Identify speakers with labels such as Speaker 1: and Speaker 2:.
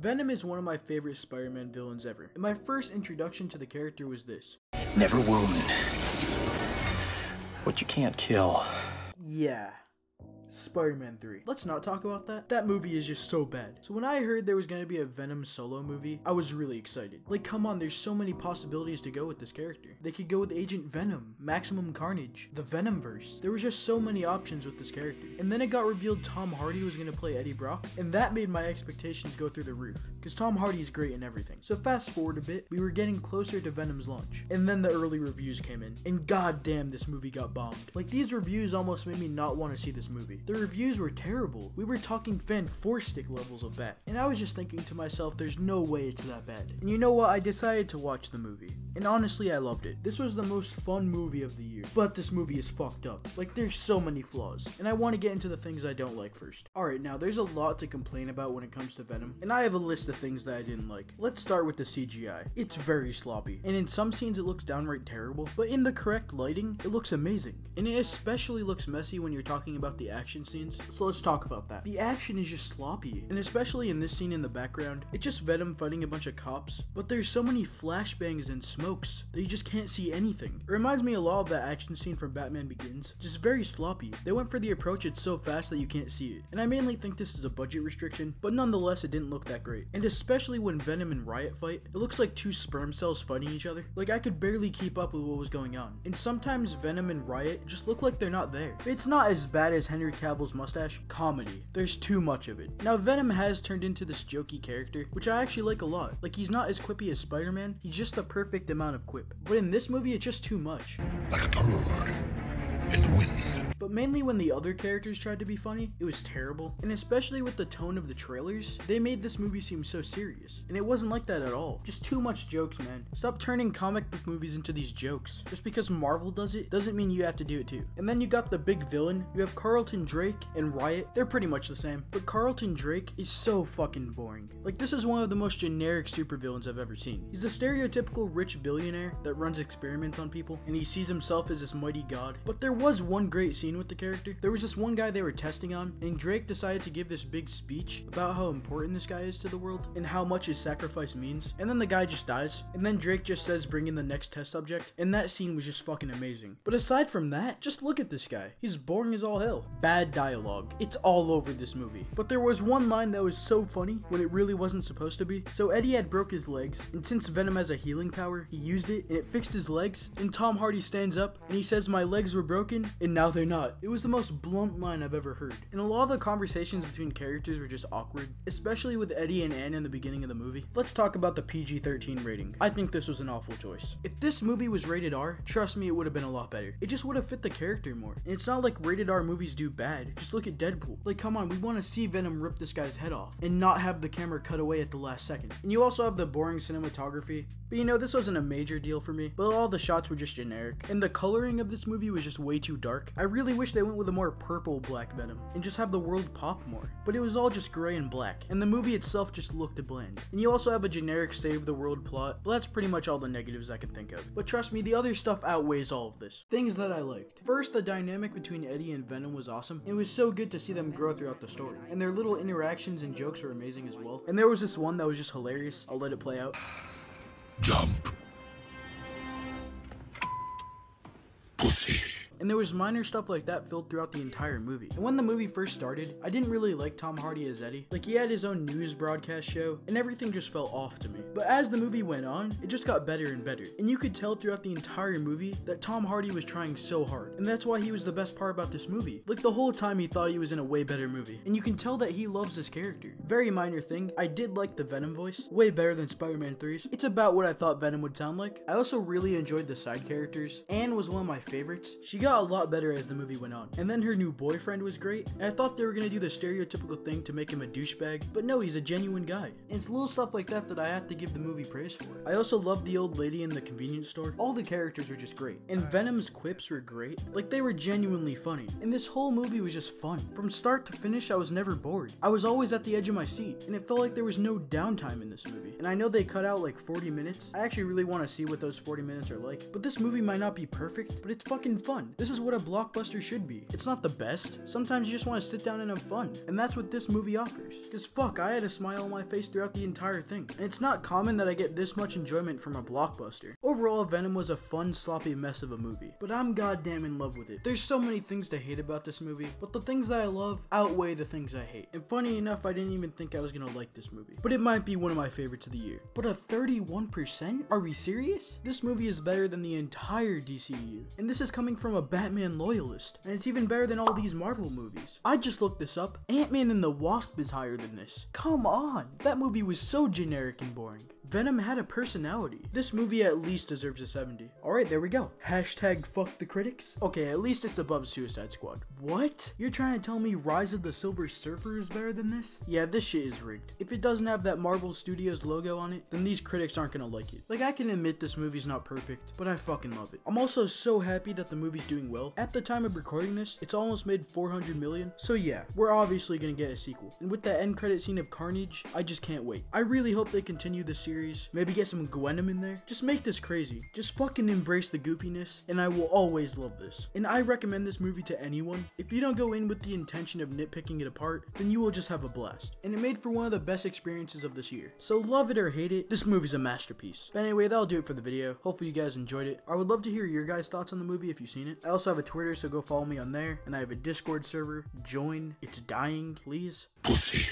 Speaker 1: Venom is one of my favorite Spider-Man villains ever, and my first introduction to the character was this.
Speaker 2: Never wound what you can't kill.
Speaker 1: Yeah. Spider-Man 3. Let's not talk about that. That movie is just so bad. So when I heard there was going to be a Venom solo movie, I was really excited. Like, come on, there's so many possibilities to go with this character. They could go with Agent Venom, Maximum Carnage, the Venomverse. There was just so many options with this character. And then it got revealed Tom Hardy was going to play Eddie Brock, and that made my expectations go through the roof, because Tom Hardy is great in everything. So fast forward a bit, we were getting closer to Venom's launch, and then the early reviews came in, and goddamn, this movie got bombed. Like, these reviews almost made me not want to see this movie. The reviews were terrible. We were talking fan-stick levels of bad. And I was just thinking to myself, there's no way it's that bad. And you know what? I decided to watch the movie. And honestly, I loved it. This was the most fun movie of the year. But this movie is fucked up. Like, there's so many flaws. And I want to get into the things I don't like first. Alright, now there's a lot to complain about when it comes to Venom. And I have a list of things that I didn't like. Let's start with the CGI. It's very sloppy. And in some scenes it looks downright terrible. But in the correct lighting, it looks amazing. And it especially looks messy when you're talking about the action scenes. So let's talk about that. The action is just sloppy, and especially in this scene in the background, it's just Venom fighting a bunch of cops, but there's so many flashbangs and smokes that you just can't see anything. It reminds me a lot of that action scene from Batman Begins, just very sloppy. They went for the approach, it's so fast that you can't see it, and I mainly think this is a budget restriction, but nonetheless it didn't look that great. And especially when Venom and Riot fight, it looks like two sperm cells fighting each other. Like, I could barely keep up with what was going on, and sometimes Venom and Riot just look like they're not there. It's not as bad as Henry Cavill's mustache. Comedy. There's too much of it. Now, Venom has turned into this jokey character, which I actually like a lot. Like, he's not as quippy as Spider-Man, he's just the perfect amount of quip. But in this movie, it's just too much.
Speaker 3: Like a bird in the wind.
Speaker 1: But mainly when the other characters tried to be funny, it was terrible. And especially with the tone of the trailers, they made this movie seem so serious. And it wasn't like that at all. Just too much jokes, man. Stop turning comic book movies into these jokes. Just because Marvel does it, doesn't mean you have to do it too. And then you got the big villain. You have Carlton Drake and Riot. They're pretty much the same. But Carlton Drake is so fucking boring. Like, this is one of the most generic supervillains I've ever seen. He's a stereotypical rich billionaire that runs experiments on people, and he sees himself as this mighty god. But there was one great scene with the character. There was this one guy they were testing on, and Drake decided to give this big speech about how important this guy is to the world and how much his sacrifice means, and then the guy just dies, and then Drake just says bring in the next test subject, and that scene was just fucking amazing. But aside from that, just look at this guy. He's boring as all hell. Bad dialogue. It's all over this movie. But there was one line that was so funny when it really wasn't supposed to be. So Eddie had broke his legs, and since Venom has a healing power, he used it and it fixed his legs, and Tom Hardy stands up and he says my legs were broken and now they're not. It was the most blunt line I've ever heard. And a lot of the conversations between characters were just awkward, especially with Eddie and Ann in the beginning of the movie. Let's talk about the PG-13 rating. I think this was an awful choice. If this movie was rated R, trust me, it would have been a lot better. It just would have fit the character more. And it's not like rated R movies do bad. Just look at Deadpool. Like, come on, we want to see Venom rip this guy's head off and not have the camera cut away at the last second. And you also have the boring cinematography. But you know, this wasn't a major deal for me, but all the shots were just generic. And the coloring of this movie was just way too dark. I really wish they went with a more purple Black Venom and just have the world pop more. But it was all just gray and black, and the movie itself just looked bland. And you also have a generic save the world plot, but that's pretty much all the negatives I can think of. But trust me, the other stuff outweighs all of this. Things that I liked. First, the dynamic between Eddie and Venom was awesome. It was so good to see them grow throughout the story. And their little interactions and jokes were amazing as well. And there was this one that was just hilarious. I'll let it play out.
Speaker 3: Jump. Pussy.
Speaker 1: And there was minor stuff like that filled throughout the entire movie. And when the movie first started, I didn't really like Tom Hardy as Eddie. Like, he had his own news broadcast show, and everything just felt off to me. But as the movie went on, it just got better and better. And you could tell throughout the entire movie that Tom Hardy was trying so hard. And that's why he was the best part about this movie. Like, the whole time he thought he was in a way better movie. And you can tell that he loves this character. Very minor thing, I did like the Venom voice. Way better than Spider-Man 3's. It's about what I thought Venom would sound like. I also really enjoyed the side characters. Anne was one of my favorites. She got a lot better as the movie went on. And then her new boyfriend was great, and I thought they were gonna do the stereotypical thing to make him a douchebag, but no, he's a genuine guy. And it's little stuff like that that I have to give the movie praise for. I also loved the old lady in the convenience store. All the characters were just great, and Venom's quips were great. Like, they were genuinely funny, and this whole movie was just fun. From start to finish, I was never bored. I was always at the edge of my seat, and it felt like there was no downtime in this movie. And I know they cut out like 40 minutes. I actually really want to see what those 40 minutes are like, but this movie might not be perfect, but it's fucking fun. This is what a blockbuster should be. It's not the best. Sometimes you just want to sit down and have fun. And that's what this movie offers. Cause fuck, I had a smile on my face throughout the entire thing. And it's not common that I get this much enjoyment from a blockbuster. Overall, Venom was a fun, sloppy mess of a movie. But I'm goddamn in love with it. There's so many things to hate about this movie, but the things that I love outweigh the things I hate. And funny enough, I didn't even think I was gonna like this movie. But it might be one of my favorites of the year. But a 31%? Are we serious? This movie is better than the entire DCU. And this is coming from a Batman loyalist. And it's even better than all these Marvel movies. I just looked this up. Ant-Man and the Wasp is higher than this. Come on. That movie was so generic and boring. Venom had a personality. This movie at least deserves a 70. Alright, there we go. Hashtag fuck the critics. Okay, at least it's above Suicide Squad. What? You're trying to tell me Rise of the Silver Surfer is better than this? Yeah, this shit is rigged. If it doesn't have that Marvel Studios logo on it, then these critics aren't gonna like it. Like, I can admit this movie's not perfect, but I fucking love it. I'm also so happy that the movie's doing well. At the time of recording this, it's almost made 400 million. So yeah, we're obviously gonna get a sequel. And with that end credit scene of Carnage, I just can't wait. I really hope they continue the series. Maybe get some VENOM in there. Just make this crazy. Just fucking embrace the goofiness, and I will always love this. And I recommend this movie to anyone. If you don't go in with the intention of nitpicking it apart, then you will just have a blast. And it made for one of the best experiences of this year. So love it or hate it, this movie's a masterpiece. But anyway, that'll do it for the video. Hopefully you guys enjoyed it. I would love to hear your guys' thoughts on the movie if you've seen it. I also have a Twitter, so go follow me on there. And I have a Discord server. Join. It's dying, please.
Speaker 3: Pussy.